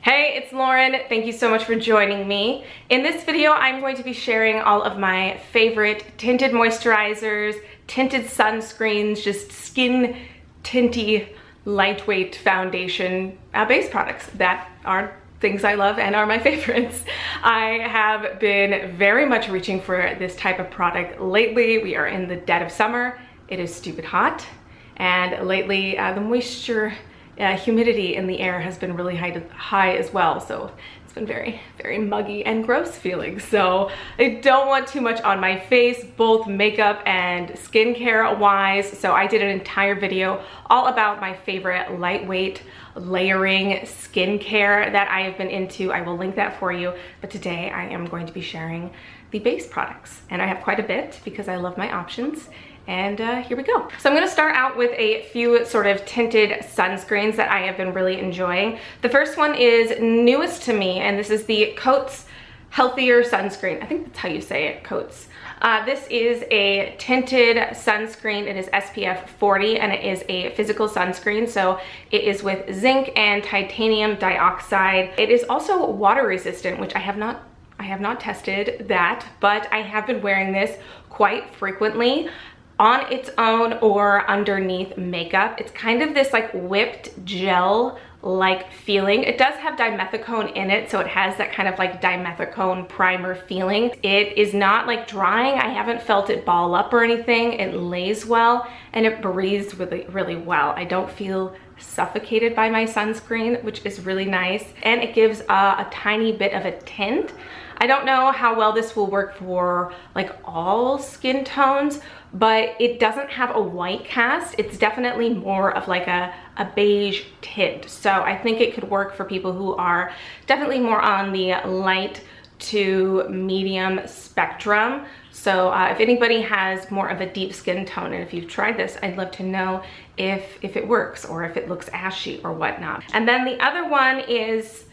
Hey, it's Lauren. Thank you so much for joining me. In this video, I'm going to be sharing all of my favorite tinted moisturizers, tinted sunscreens, just skin tinty, lightweight foundation base products that are things I love and are my favorites. I have been very much reaching for this type of product lately. We are in the dead of summer. It is stupid hot, and lately the moisture humidity in the air has been really high as well, so it's been very muggy and gross feeling. So I don't want too much on my face, both makeup and skincare wise, so I did an entire video all about my favorite lightweight layering skincare that I have been into. I will link that for you, but today I am going to be sharing the base products, and I have quite a bit because I love my options. And here we go. So I'm gonna start out with a few sort of tinted sunscreens that I have been really enjoying. The first one is newest to me, and this is the CoTZ Healthier Sunscreen. I think that's how you say it, CoTZ. This is a tinted sunscreen. It is SPF 40, and it is a physical sunscreen. So it is with zinc and titanium dioxide. It is also water resistant, which I have not tested that, but I have been wearing this quite frequently on its own or underneath makeup. It's kind of this like whipped gel like feeling. It does have dimethicone in it, so it has that kind of like dimethicone primer feeling. It is not like drying. I haven't felt it ball up or anything. It lays well and it breathes really well. I don't feel suffocated by my sunscreen, which is really nice, and it gives a tiny bit of a tint. I don't know how well this will work for like all skin tones, but it doesn't have a white cast. It's definitely more of like a beige tint. So I think it could work for people who are definitely more on the light to medium spectrum. So if anybody has more of a deep skin tone, and if you've tried this, I'd love to know if it works or if it looks ashy or whatnot. And then the other one is,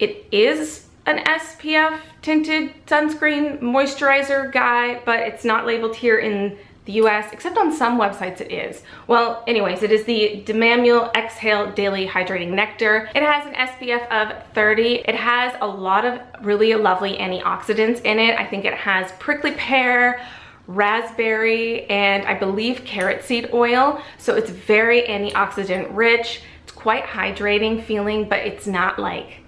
it is an SPF tinted sunscreen moisturizer guy, but it's not labeled here in the US, except on some websites it is. Well, anyways, it is the Mamiel Exhale Daily Hydrating Nectar. It has an SPF of 30. It has a lot of really lovely antioxidants in it. I think it has prickly pear, raspberry, and I believe carrot seed oil. So it's very antioxidant rich. It's quite hydrating feeling, but it's not like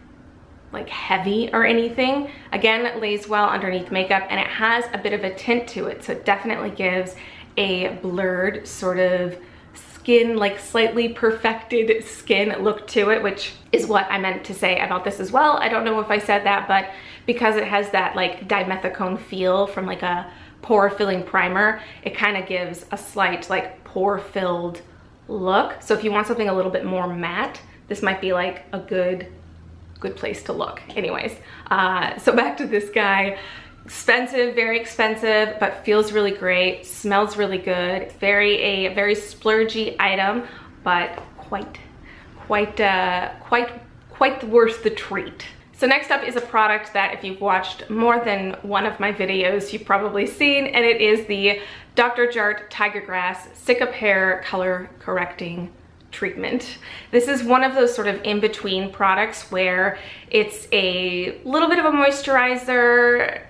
heavy or anything. Again, it lays well underneath makeup, and it has a bit of a tint to it, so it definitely gives a blurred sort of skin, like slightly perfected skin look to it, which is what I meant to say about this as well. I don't know if I said that, but because it has that like dimethicone feel from like a pore filling primer, it kind of gives a slight like pore filled look. So if you want something a little bit more matte, this might be like a good place to look. Anyways, so back to this guy. Expensive, very expensive, but feels really great, smells really good. A very splurgy item, but quite worth the treat. So next up is a product that if you've watched more than one of my videos, you've probably seen, and it is the Dr Jart Tiger Grass Cicapair Color Correcting Treatment. This is one of those sort of in-between products where it's a little bit of a moisturizer,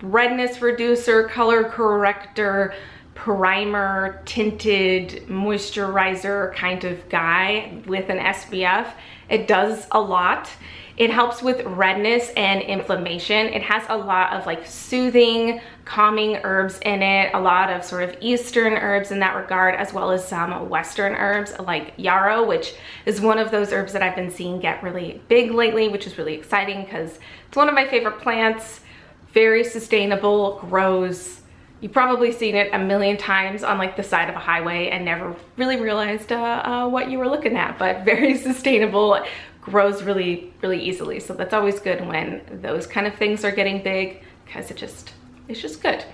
redness reducer, color corrector, primer, tinted moisturizer kind of guy with an SPF. It does a lot. It helps with redness and inflammation. It has a lot of like soothing, calming herbs in it, a lot of sort of Eastern herbs in that regard, as well as some Western herbs like yarrow, which is one of those herbs that I've been seeing get really big lately, which is really exciting because it's one of my favorite plants. Very sustainable, grows. You've probably seen it a million times on like the side of a highway and never really realized what you were looking at, but very sustainable, grows really easily. So that's always good when those kind of things are getting big, because it's just good.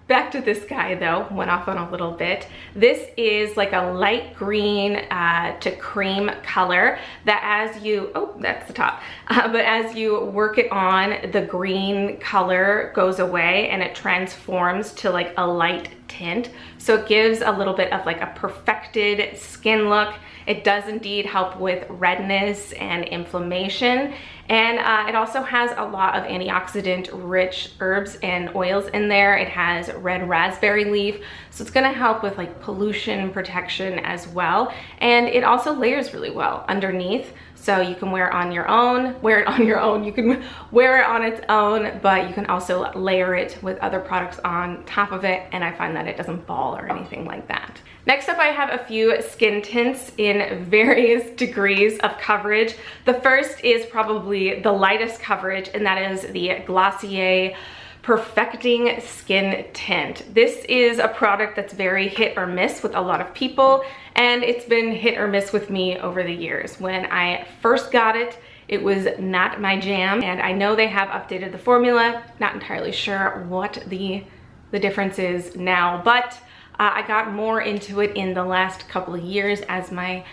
Back to this guy though, went off on a little bit. This is like a light green to cream color that as you, oh, that's the top. But as you work it on, the green color goes away and it transforms to like a light tint. So it gives a little bit of like a perfected skin look. It does indeed help with redness and inflammation. And it also has a lot of antioxidant rich herbs and oils in there. It has red raspberry leaf, so it's gonna help with like pollution protection as well. And it also layers really well underneath. So you can wear it on your own, you can wear it on its own, but you can also layer it with other products on top of it, and I find that it doesn't ball or anything like that. Next up, I have a few skin tints in various degrees of coverage. The first is probably the lightest coverage, and that is the Glossier Perfecting Skin Tint. This is a product that's very hit or miss with a lot of people, and it's been hit or miss with me over the years. When I first got it, it was not my jam, and I know they have updated the formula. Not entirely sure what the difference is now, but I got more into it in the last couple of years as my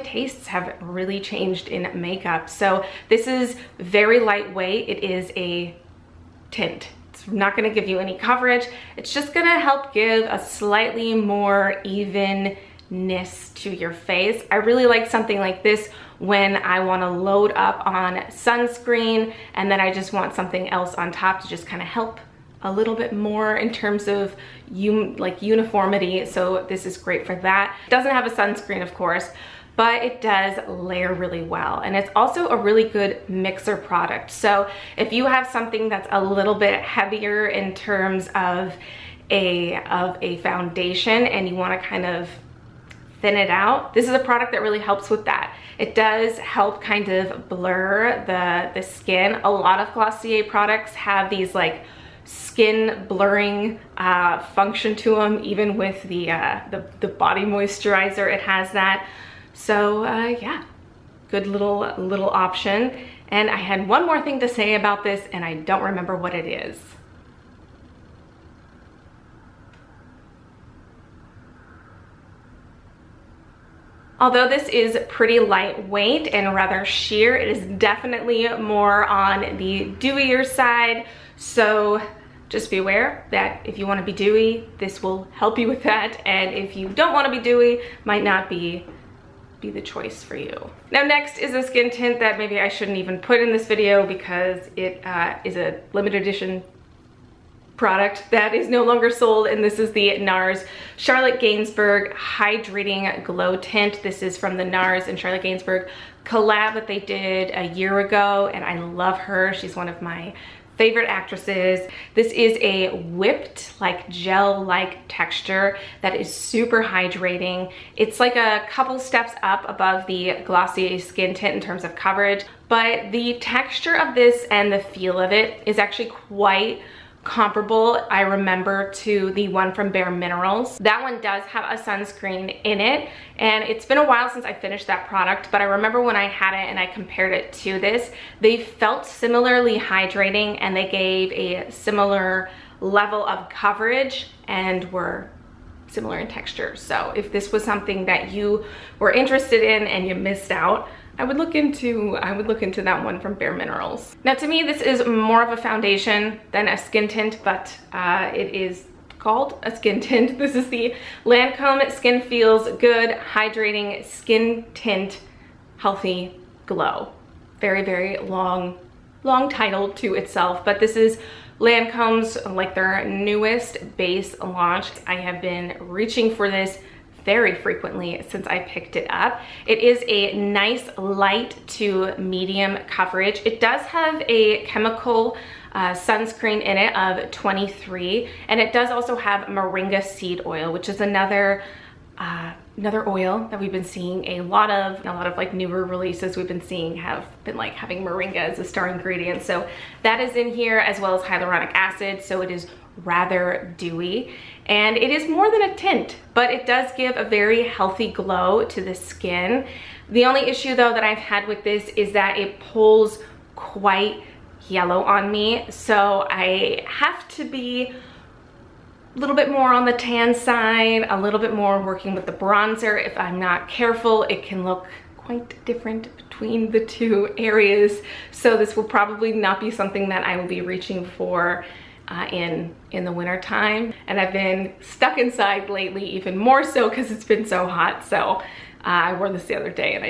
tastes have really changed in makeup. So this is very lightweight. It is a tint. It's not gonna give you any coverage. It's just gonna help give a slightly more evenness to your face. I really like something like this when I wanna load up on sunscreen and then I just want something else on top to just kind of help a little bit more in terms of uniformity. So this is great for that. It doesn't have a sunscreen, of course, but it does layer really well. And it's also a really good mixer product. So if you have something that's a little bit heavier in terms of a foundation and you wanna kind of thin it out, this is a product that really helps with that. It does help kind of blur the skin. A lot of Glossier products have these like skin blurring function to them, even with the body moisturizer, it has that. So yeah, good little option. And I had one more thing to say about this and I don't remember what it is. Although this is pretty lightweight and rather sheer, it is definitely more on the dewier side. So just be aware that if you want to be dewy, this will help you with that. And if you don't want to be dewy, might not be the choice for you. Now next is a skin tint that maybe I shouldn't even put in this video because it is a limited edition product that is no longer sold, and this is the Nars Charlotte Gainsbourg Hydrating Glow Tint. This is from the Nars and Charlotte Gainsbourg collab that they did a year ago, and I love her. She's one of my favorite actresses. This is a whipped, like gel-like texture that is super hydrating. It's like a couple steps up above the Glossier skin tint in terms of coverage, but the texture of this and the feel of it is actually quite comparable, I remember, to the one from Bare Minerals. That one does have a sunscreen in it, and it's been a while since I finished that product, but I remember when I had it and I compared it to this, they felt similarly hydrating and they gave a similar level of coverage and were similar in texture. So if this was something that you were interested in and you missed out, I would look into that one from Bare Minerals. Now to me, this is more of a foundation than a skin tint, but it is called a skin tint. This is the Lancome Skin Feels Good Hydrating Skin Tint Healthy Glow. Very, very long title to itself, but this is Lancome's, like, their newest base launch. I have been reaching for this very frequently since I picked it up. It is a nice light to medium coverage. It does have a chemical sunscreen in it of 23, and it does also have moringa seed oil, which is another oil that we've been seeing a lot of like newer releases we've been seeing have been like having moringa as a star ingredient. So that is in here, as well as hyaluronic acid, so it is rather dewy, and it is more than a tint, but it does give a very healthy glow to the skin. The only issue though that I've had with this is that it pulls quite yellow on me, so I have to be a little bit more on the tan side, a little bit more working with the bronzer. If I'm not careful, it can look quite different between the two areas, so this will probably not be something that I will be reaching for in the winter time. And I've been stuck inside lately, even more so because it's been so hot, so I wore this the other day and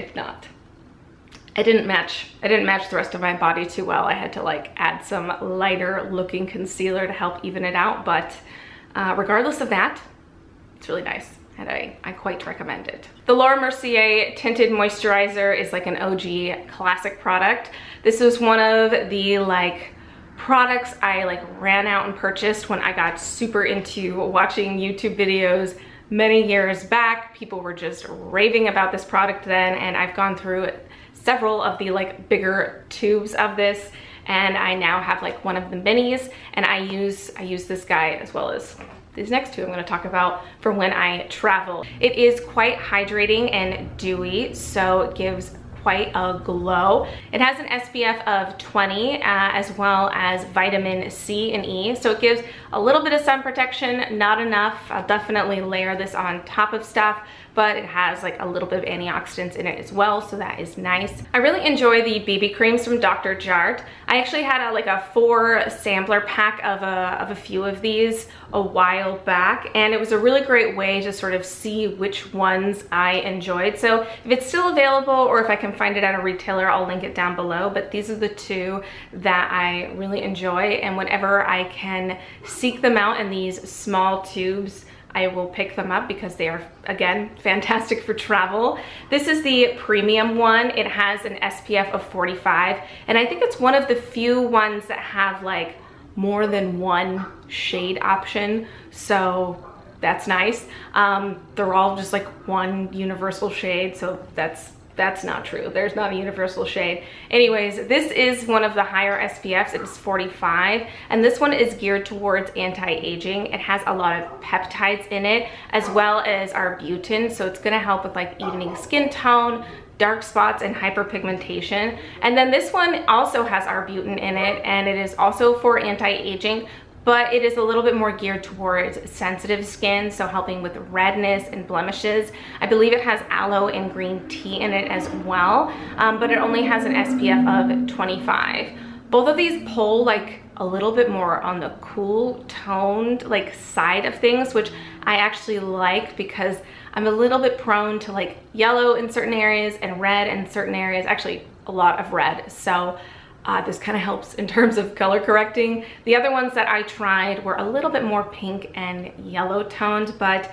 I didn't match the rest of my body too well. I had to like add some lighter looking concealer to help even it out, but regardless of that, it's really nice and I quite recommend it. The Laura Mercier Tinted Moisturizer is like an OG classic product. This was one of the like products I like ran out and purchased when I got super into watching YouTube videos many years back. People were just raving about this product then, and I've gone through several of the like bigger tubes of this, and I now have like one of the minis, and I use this guy as well as these next two I'm going to talk about for when I travel. It is quite hydrating and dewy, so it gives quite a glow. It has an SPF of 20 as well as vitamin C and E, so it gives a little bit of sun protection, not enough. I'll definitely layer this on top of stuff, but it has like a little bit of antioxidants in it as well, so that is nice. I really enjoy the BB creams from Dr Jart. I actually had like a 4 sampler pack of a few of these a while back, and it was a really great way to sort of see which ones I enjoyed. So if it's still available or if I can find it at a retailer, I'll link it down below, but these are the 2 that I really enjoy, and whenever I can seek them out in these small tubes, I will pick them up because they are, again, fantastic for travel. This is the premium one. It has an SPF of 45, and I think it's one of the few ones that have like more than one shade option, so that's nice. They're all just like one universal shade, so that's not true. There's not a universal shade. Anyways, this is one of the higher SPFs. It is 45, and this one is geared towards anti-aging. It has a lot of peptides in it, as well as arbutin, so it's gonna help with like evening skin tone, dark spots, and hyperpigmentation. And then this one also has arbutin in it, and it is also for anti-aging, but it is a little bit more geared towards sensitive skin, so helping with redness and blemishes. I believe it has aloe and green tea in it as well, but it only has an SPF of 25. Both of these pull like a little bit more on the cool toned like side of things, which I actually like because I'm a little bit prone to like yellow in certain areas and red in certain areas, actually a lot of red. So this kind of helps in terms of color correcting. The other ones that I tried were a little bit more pink and yellow toned, but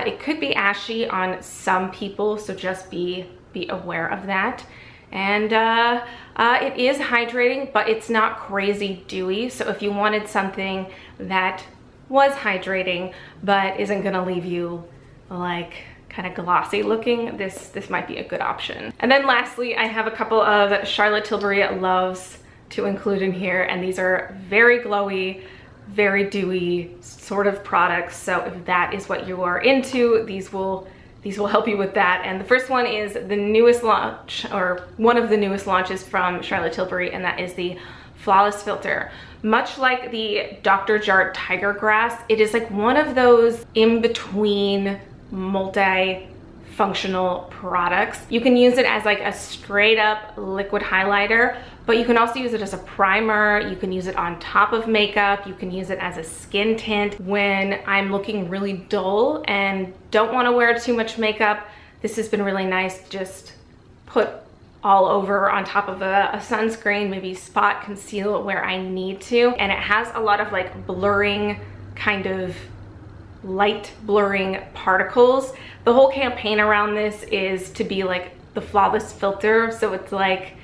it could be ashy on some people, so just be aware of that. And it is hydrating, but it's not crazy dewy. So if you wanted something that was hydrating but isn't gonna leave you like kind of glossy looking, this might be a good option. And then lastly, I have a couple of Charlotte Tilbury loves to include in here, and these are very glowy, very dewy sort of products. So if that is what you are into, these will help you with that. And the first one is the newest launch, or one of the newest launches from Charlotte Tilbury, and that is the Flawless Filter. Much like the Dr Jart Tiger Grass, it is like one of those in-between multi-functional products. You can use it as like a straight up liquid highlighter, but you can also use it as a primer. You can use it on top of makeup. You can use it as a skin tint. When I'm looking really dull and don't want to wear too much makeup, this has been really nice to just put all over on top of a sunscreen, maybe spot conceal where I need to. And it has a lot of like blurring, kind of light blurring particles. The whole campaign around this is to be like the flawless filter, so it's like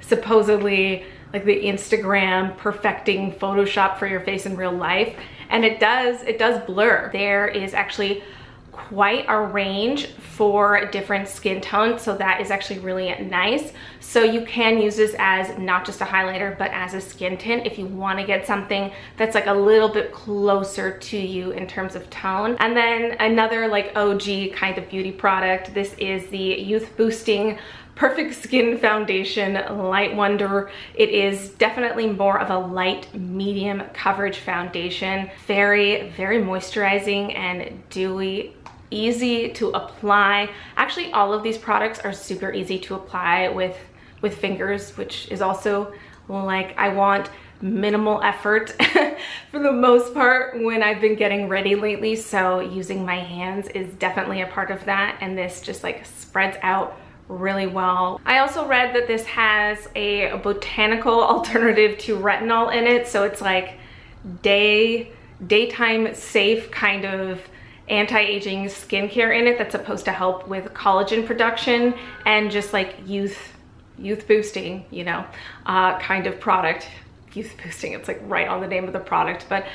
supposedly like the Instagram perfecting Photoshop for your face in real life, and it does blur. There is actually quite a range for different skin tones, so that is actually really nice. So you can use this as not just a highlighter, but as a skin tint if you want to get something that's like a little bit closer to you in terms of tone. And then another like OG kind of beauty product, this is the Youth Boosting Perfect Skin Foundation Light Wonder. It is definitely more of a light medium coverage foundation. Very, very moisturizing and dewy, easy to apply. Actually, all of these products are super easy to apply with fingers, which is also like, I want minimal effort for the most part when I've been getting ready lately, so using my hands is definitely a part of that, and this just like spreads out really well. I also read that this has a botanical alternative to retinol in it, so it's like daytime safe kind of anti-aging skincare in it that's supposed to help with collagen production and just like youth boosting, you know, kind of product. Youth boosting, it's like right on the name of the product. But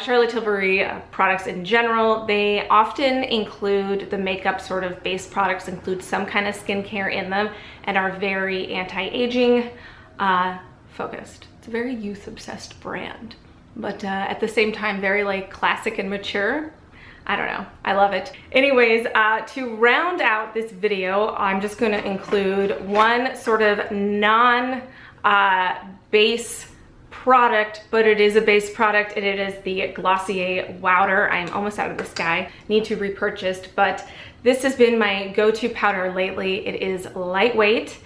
Charlotte Tilbury products in general, they often include the makeup sort of base products, include some kind of skincare in them, and are very anti-aging focused. It's a very youth obsessed brand, but at the same time very like classic and mature. I don't know, I love it. Anyways, to round out this video, I'm just gonna include one sort of non-base product, but it is a base product, and it is the Glossier Wowder. I'm almost out of this guy, need to repurchase, but this has been my go-to powder lately. It is lightweight,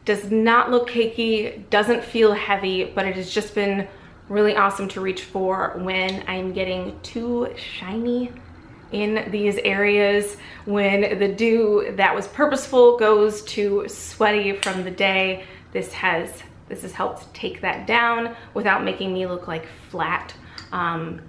does not look cakey, doesn't feel heavy, but it has just been really awesome to reach for when I'm getting too shiny in these areas, when the dew that was purposeful goes to sweaty from the day. This has helped take that down without making me look like flat and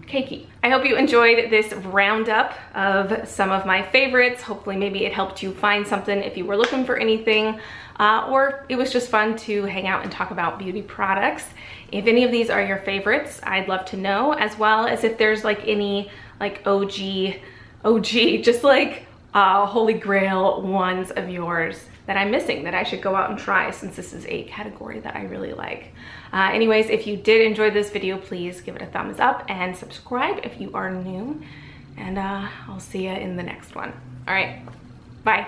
cakey. I hope you enjoyed this roundup of some of my favorites. Hopefully maybe it helped you find something if you were looking for anything, or it was just fun to hang out and talk about beauty products. If any of these are your favorites, I'd love to know, as well as if there's like any like OG, just like holy grail ones of yours that I'm missing that I should go out and try, since this is a category that I really like. Anyways, if you did enjoy this video, please give it a thumbs up and subscribe if you are new, and I'll see you in the next one. All right, bye.